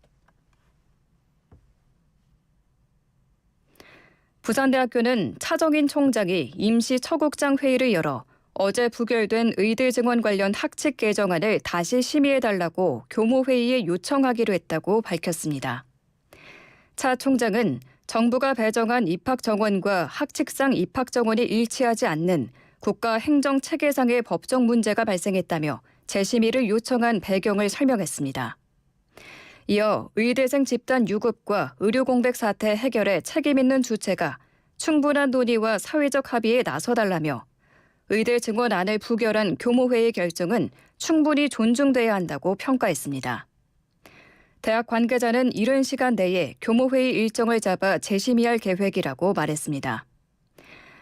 부산대학교는 차정인 총장이 임시 처국장 회의를 열어 어제 부결된 의대 증원 관련 학칙 개정안을 다시 심의해달라고 교모회의에 요청하기로 했다고 밝혔습니다. 차 총장은 정부가 배정한 입학 정원과 학칙상 입학 정원이 일치하지 않는 국가 행정 체계상의 법적 문제가 발생했다며 재심의를 요청한 배경을 설명했습니다. 이어 의대생 집단 유급과 의료 공백 사태 해결에 책임 있는 주체가 충분한 논의와 사회적 합의에 나서달라며 의대 증원안을 부결한 교모회의 결정은 충분히 존중돼야 한다고 평가했습니다. 대학 관계자는 이른 시간 내에 교모회의 일정을 잡아 재심의할 계획이라고 말했습니다.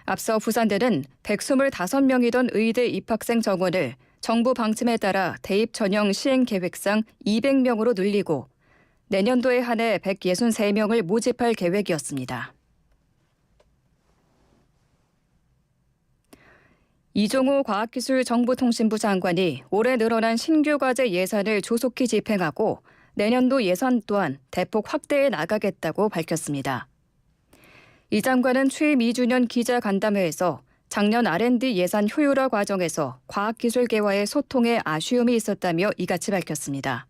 앞서 부산대는 125명이던 의대 입학생 정원을 정부 방침에 따라 대입 전형 시행 계획상 200명으로 늘리고 내년도에 한해 163명을 모집할 계획이었습니다. 이종호 과학기술정보통신부 장관이 올해 늘어난 신규 과제 예산을 조속히 집행하고 내년도 예산 또한 대폭 확대해 나가겠다고 밝혔습니다. 이 장관은 취임 2주년 기자간담회에서 작년 R&D 예산 효율화 과정에서 과학기술계와의 소통에 아쉬움이 있었다며 이같이 밝혔습니다.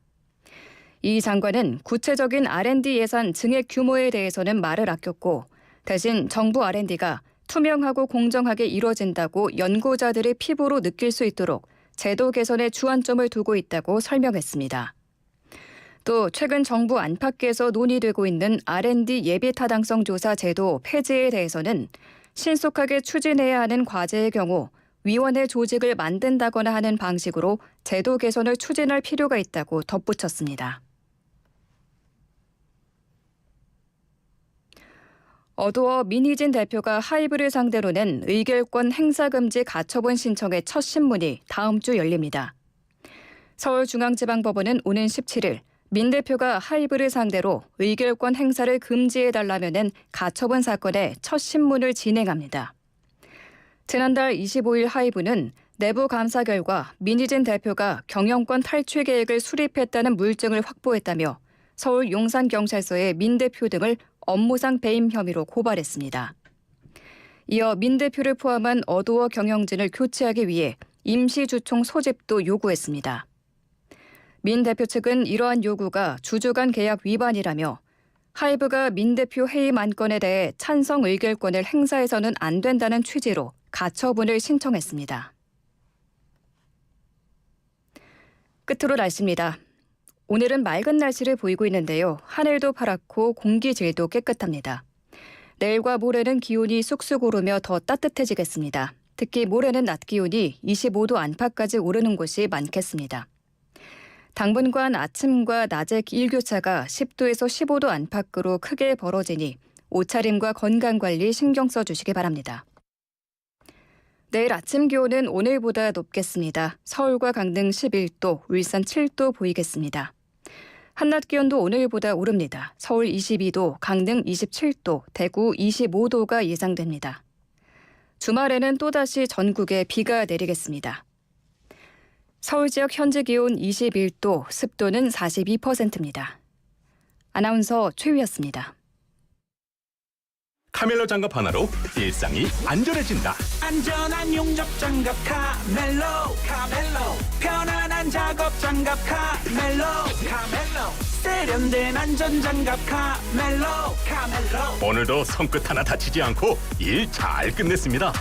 이 장관은 구체적인 R&D 예산 증액 규모에 대해서는 말을 아꼈고 대신 정부 R&D가 투명하고 공정하게 이루어진다고 연구자들의 피부로 느낄 수 있도록 제도 개선에 주안점을 두고 있다고 설명했습니다. 또 최근 정부 안팎에서 논의되고 있는 R&D 예비 타당성 조사 제도 폐지에 대해서는 신속하게 추진해야 하는 과제의 경우 위원회 조직을 만든다거나 하는 방식으로 제도 개선을 추진할 필요가 있다고 덧붙였습니다. 어두어 민희진 대표가 하이브를 상대로 낸 의결권 행사금지 가처분 신청의 첫 신문이 다음 주 열립니다. 서울중앙지방법원은 오는 17일 민 대표가 하이브를 상대로 의결권 행사를 금지해달라며 낸 가처분 사건의 첫 신문을 진행합니다. 지난달 25일 하이브는 내부 감사 결과 민희진 대표가 경영권 탈취 계획을 수립했다는 물증을 확보했다며 서울 용산경찰서에 민 대표 등을 업무상 배임 혐의로 고발했습니다. 이어 민 대표를 포함한 어도어 경영진을 교체하기 위해 임시주총 소집도 요구했습니다. 민 대표 측은 이러한 요구가 주주 간 계약 위반이라며 하이브가 민 대표 해임 안건에 대해 찬성 의결권을 행사해서는 안 된다는 취지로 가처분을 신청했습니다. 끝으로 날씨입니다. 오늘은 맑은 날씨를 보이고 있는데요. 하늘도 파랗고 공기 질도 깨끗합니다. 내일과 모레는 기온이 쑥쑥 오르며 더 따뜻해지겠습니다. 특히 모레는 낮 기온이 25도 안팎까지 오르는 곳이 많겠습니다. 당분간 아침과 낮의 일교차가 10도에서 15도 안팎으로 크게 벌어지니 옷차림과 건강관리 신경 써주시기 바랍니다. 내일 아침 기온은 오늘보다 높겠습니다. 서울과 강릉 11도, 울산 7도 보이겠습니다. 한낮 기온도 오늘보다 오릅니다. 서울 22도, 강릉 27도, 대구 25도가 예상됩니다. 주말에는 또다시 전국에 비가 내리겠습니다. 서울 지역 현재 기온 21도, 습도는 42%입니다. 아나운서 최유였습니다. 카멜로 장갑 하나로 일상이 안전해진다. 안전한 용접 장갑 카멜로. 편안한 작업 장갑 카멜로. 세련된 안전 장갑 카멜로. 오늘도 손끝 하나 다치지 않고 일 잘 끝냈습니다.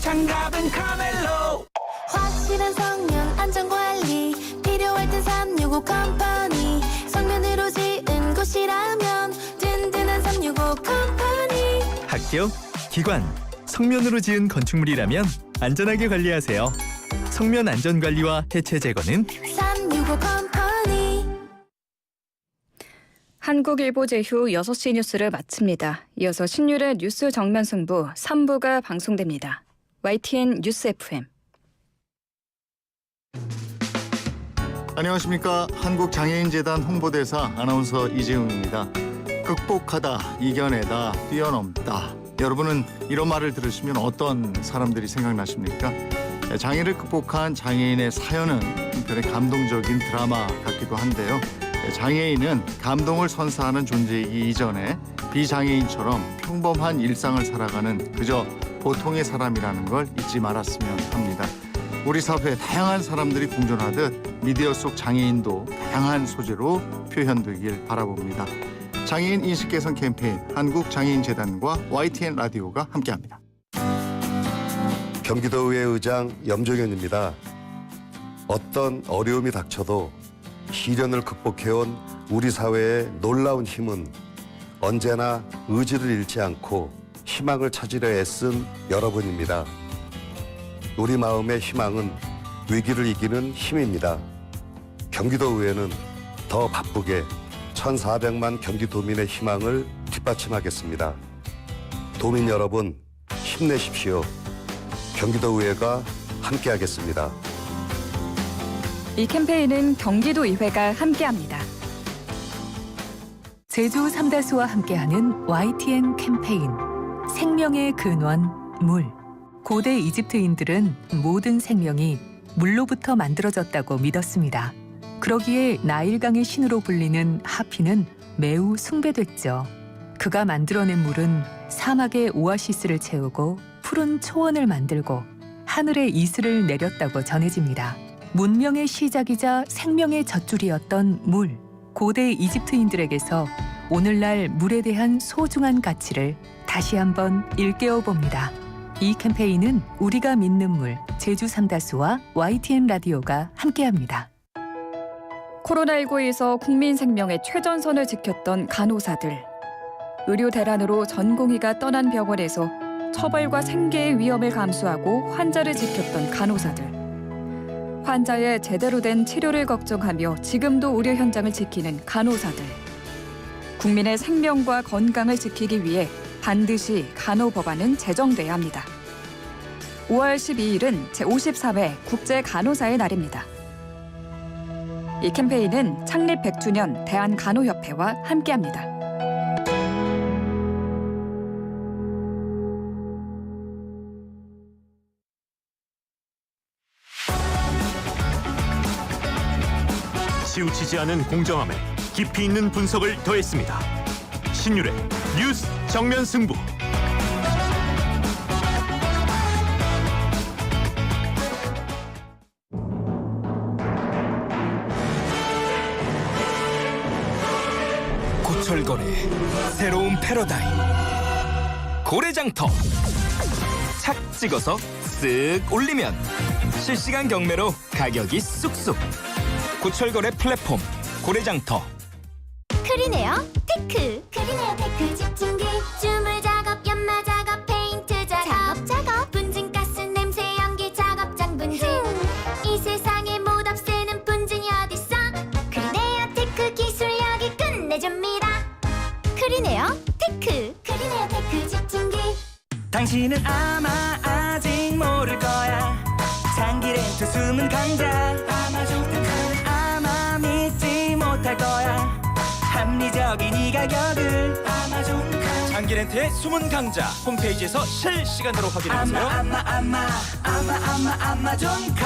장갑은 카멜로. 확실한 성능 안전관리 필요할 땐 365 컴퍼니. 성면으로 지은 곳이라면 든든한 365 컴퍼니. 학교, 기관, 성면으로 지은 건축물이라면 안전하게 관리하세요. 성면 안전관리와 해체 제거는 365 컴퍼니. 한국일보 제휴 6시 뉴스를 마칩니다. 이어서 신율의 뉴스 정면 승부 3부가 방송됩니다. YTN 뉴스 FM. 안녕하십니까. 한국장애인재단 홍보대사 아나운서 이재웅입니다. 극복하다, 이겨내다, 뛰어넘다. 여러분은 이런 말을 들으시면 어떤 사람들이 생각나십니까? 장애를 극복한 장애인의 사연은 한편의 감동적인 드라마 같기도 한데요. 장애인은 감동을 선사하는 존재이기 이전에 비장애인처럼 평범한 일상을 살아가는 그저 보통의 사람이라는 걸 잊지 말았으면 합니다. 우리 사회에 다양한 사람들이 공존하듯 미디어 속 장애인도 다양한 소재로 표현되길 바라봅니다. 장애인 인식 개선 캠페인 한국장애인재단과 YTN 라디오가 함께합니다. 경기도의회 의장 염종현입니다. 어떤 어려움이 닥쳐도 시련을 극복해온 우리 사회의 놀라운 힘은 언제나 의지를 잃지 않고 희망을 찾으려 애쓴 여러분입니다. 우리 마음의 희망은 위기를 이기는 힘입니다. 경기도의회는 더 바쁘게 1,400만 경기도민의 희망을 뒷받침하겠습니다. 도민 여러분, 힘내십시오. 경기도의회가 함께하겠습니다. 이 캠페인은 경기도의회가 함께합니다. 제주 삼다수와 함께하는 YTN 캠페인 생명의 근원 물. 고대 이집트인들은 모든 생명이 물로부터 만들어졌다고 믿었습니다. 그러기에 나일강의 신으로 불리는 하피는 매우 숭배됐죠. 그가 만들어낸 물은 사막의 오아시스를 채우고 푸른 초원을 만들고 하늘의 이슬을 내렸다고 전해집니다. 문명의 시작이자 생명의 젖줄이었던 물. 고대 이집트인들에게서 오늘날 물에 대한 소중한 가치를 다시 한번 일깨워 봅니다. 이 캠페인은 우리가 믿는 물, 제주 삼다수와 YTN 라디오가 함께합니다. 코로나19에서 국민 생명의 최전선을 지켰던 간호사들. 의료 대란으로 전공의가 떠난 병원에서 처벌과 생계의 위험을 감수하고 환자를 지켰던 간호사들. 환자의 제대로 된 치료를 걱정하며 지금도 의료 현장을 지키는 간호사들. 국민의 생명과 건강을 지키기 위해 반드시 간호법안은 제정돼야 합니다. 5월 12일은 제54회 국제간호사의 날입니다. 이 캠페인은 창립 100주년 대한간호협회와 함께합니다. 치우치지 않은 공정함에 깊이 있는 분석을 더했습니다. 신율의 뉴스 정면 승부. 고철거래 새로운 패러다임 고래장터 착 찍어서 쓱 올리면 실시간 경매로 가격이 쑥쑥 고철거래 플랫폼 고래장터. 크리네어 테크. 크리네어 테크 집중기. 주물 작업, 연마 작업, 페인트 작업. 분진가스, 냄새, 연기 작업장 분진. 이 세상에 못 없애는 분진이 어딨어. 크리네어 테크 기술력이 끝내줍니다. 크리네어 테크. 크리네어 테크 집중기. 당신은 아마 아직 모를 거야. 장기 렌트 숨은 강자. 아마존 아마 믿지 못할 거야. 합리적인 이 가격을. 아마존 장기 렌트의 숨은 강자 홈페이지에서 실시간으로 확인해보세요. 아마존카.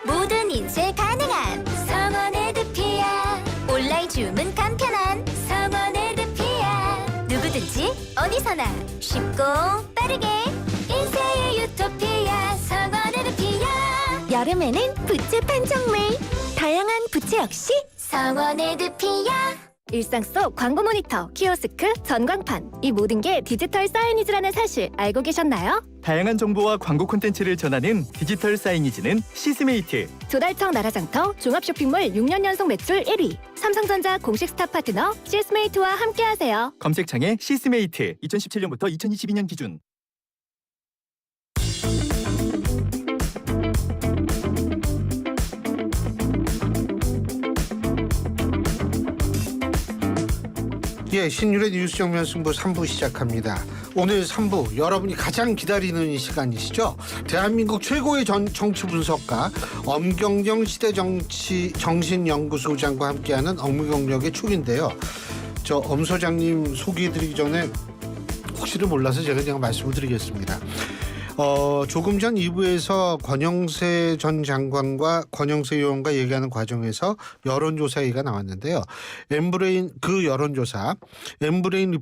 모든 인쇄 가능한 성원에드피아. 온라인 주문 간편한 성원에드피아. 누구든지 어디서나 쉽고 빠르게 인쇄의 유토피아 성원에드피아. 여름에는 부채 판촉물. 다양한 부채 역시 성원에드피아. 일상 속 광고 모니터, 키오스크, 전광판 이 모든 게 디지털 사이니지라는 사실 알고 계셨나요? 다양한 정보와 광고 콘텐츠를 전하는 디지털 사이니지는 시스메이트. 조달청 나라장터 종합쇼핑몰 6년 연속 매출 1위. 삼성전자 공식 스타 파트너 시스메이트와 함께하세요. 검색창에 시스메이트 2017년부터 2022년 기준. 예, 신율의 뉴스 정면 승부 3부 시작합니다. 오늘 3부 여러분이 가장 기다리는 시간이시죠. 대한민국 최고의 정치 분석가 엄경영 시대정신연구소장과 함께하는 엄경영의 축인데요. 저 엄 소장님 소개해드리기 전에 혹시를 몰라서 제가 그냥 말씀을 드리겠습니다. 조금 전 2부에서 권영세 전 장관과 권영세 의원과 얘기하는 과정에서 여론조사 얘기가 나왔는데요. 그 여론조사 엠브레인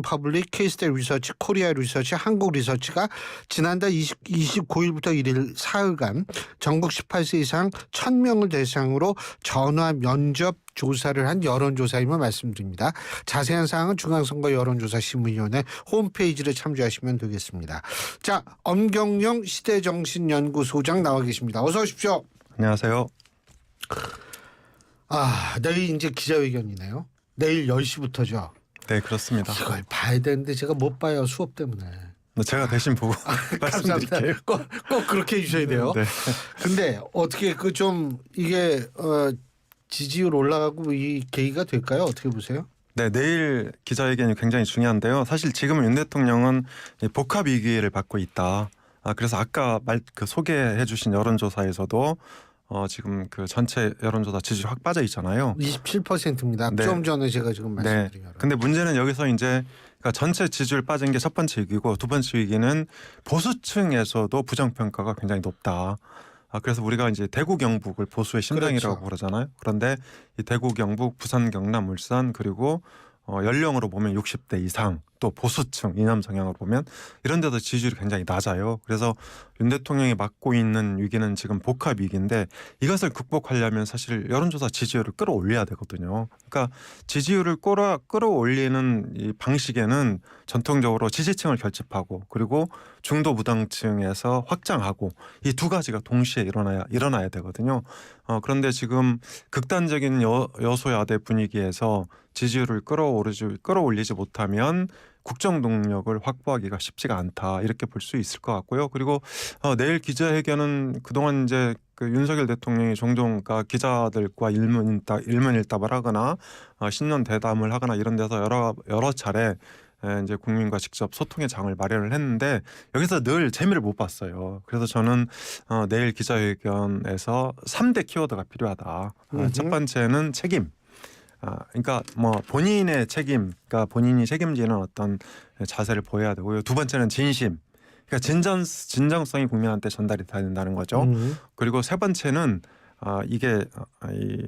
퍼블릭, 케이스테 리서치, 코리아 리서치, 한국 리서치가 지난달 29일부터 1일 사흘간 전국 18세 이상 1,000명을 대상으로 전화 면접 조사를 한 여론조사임을 말씀드립니다. 자세한 사항은 중앙선거 여론조사심의위원회 홈페이지를 참조하시면 되겠습니다. 자, 엄경영 시대정신연구소장 나와 계십니다. 어서 오십시오. 안녕하세요. 내일 이제 기자회견이네요. 내일 10시부터죠. 네, 그렇습니다. 이걸 봐야 되는데 제가 못 봐요. 수업 때문에. 제가 대신 보고 말씀드릴게요. 꼭 그렇게 해주셔야 돼요. 네. 근데 어떻게 좀 이게 지지율 올라가고 이 계기가 될까요? 어떻게 보세요? 네, 내일 기자회견이 굉장히 중요한데요. 사실 지금 윤 대통령은 복합 위기를 받고 있다. 그래서 아까 소개해주신 여론조사에서도 지금 그 전체 여론조사 지지율 확 빠져 있잖아요. 27%입니다. 네. 좀 전에 제가 지금 말씀드린 네. 근데 문제는 여기서 이제 그러니까 전체 지지율 빠진 게 첫 번째 위기고 두 번째 위기는 보수층에서도 부정평가가 굉장히 높다. 그래서 우리가 이제 대구 경북을 보수의 심장이라고 그렇죠. 그러잖아요. 그런데 이 대구 경북, 부산 경남 울산 그리고 연령으로 보면 60대 이상 또 보수층 이념 성향으로 보면 이런 데도 지지율이 굉장히 낮아요. 그래서 윤 대통령이 맡고 있는 위기는 지금 복합 위기인데 이것을 극복하려면 사실 여론조사 지지율을 끌어올려야 되거든요. 그러니까 지지율을 끌어올리는 이 방식에는 전통적으로 지지층을 결집하고 그리고 중도 부당층에서 확장하고 이 두 가지가 동시에 일어나야 되거든요. 그런데 지금 극단적인 여소야대 분위기에서 지지율을 끌어올리지 못하면 국정 동력을 확보하기가 쉽지가 않다 이렇게 볼 수 있을 것 같고요. 그리고 내일 기자회견은 그동안 이제 그 윤석열 대통령이 종종 기자들과 일문일답을 하거나 신년 대담을 하거나 이런 데서 여러 차례 이제 국민과 직접 소통의 장을 마련을 했는데 여기서 늘 재미를 못 봤어요. 그래서 저는 내일 기자회견에서 3대 키워드가 필요하다. 첫 번째는 책임. 그러니까 본인의 책임, 그러니까 본인이 책임지는 어떤 자세를 보여야 되고요. 두 번째는 진심, 그러니까 진정성이 국민한테 전달이 돼야 된다는 거죠. 그리고 세 번째는 이게 이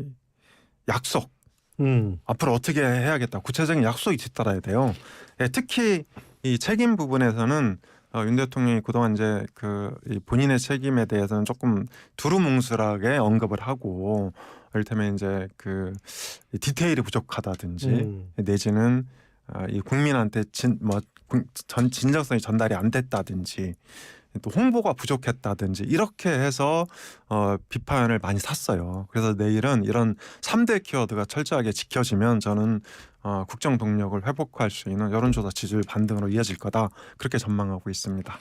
약속. 앞으로 어떻게 해야겠다. 구체적인 약속이 뒤따라야 돼요. 특히 이 책임 부분에서는 윤 대통령이 그동안 이제 이 본인의 책임에 대해서는 조금 두루뭉술하게 언급을 하고 이를테면 이제 디테일이 부족하다든지 내지는 이 국민한테 진정성이 전달이 안 됐다든지 또 홍보가 부족했다든지 이렇게 해서 비판을 많이 샀어요. 그래서 내일은 이런 3대 키워드가 철저하게 지켜지면 저는 국정 동력을 회복할 수 있는 여론조사 지지율 반등으로 이어질 거다 그렇게 전망하고 있습니다.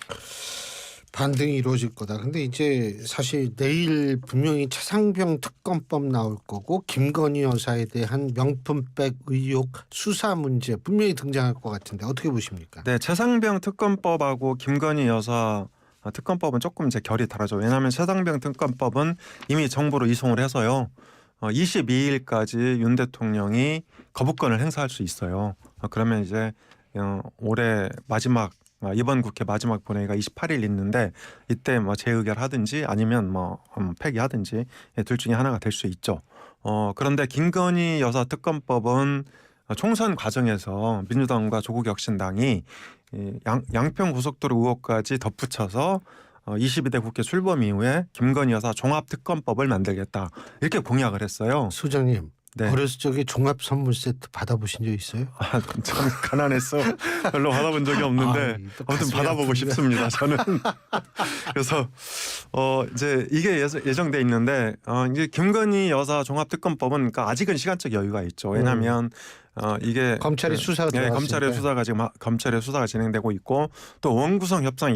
반등이 이루어질 거다. 근데 이제 사실 내일 분명히 최상병 특검법 나올 거고 김건희 여사에 대한 명품백 의혹 수사 문제 분명히 등장할 것 같은데 어떻게 보십니까? 네, 최상병 특검법하고 김건희 여사 특검법은 조금 이제 결이 다르죠. 왜냐하면 최상병 특검법은 이미 정부로 이송을 해서요. 22일까지 윤 대통령이 거부권을 행사할 수 있어요. 그러면 이제 올해 이번 국회 마지막 본회의가 28일 있는데 이때 재의결하든지 아니면 폐기하든지 둘 중에 하나가 될 수 있죠. 그런데 김건희 여사 특검법은 총선 과정에서 민주당과 조국혁신당이 양평 고속도로 의혹까지 덧붙여서 22대 국회 출범 이후에 김건희 여사 종합특검법을 만들겠다 이렇게 공약을 했어요. 소장님. 네. 어렸을 적에 종합 선물 세트 받아보신 적 있어요? 참 가난해서 별로 받아본 적이 없는데 아무튼 받아보고 싶습니다. 저는 그래서 이제 이게 예정돼 있는데 이제 김건희 여사 종합특검법은 그러니까 아직은 시간적 여유가 있죠. 왜냐하면 이게 검찰의 수사가 검찰의 수사가 지금 진행되고 있고 또 원구성 협상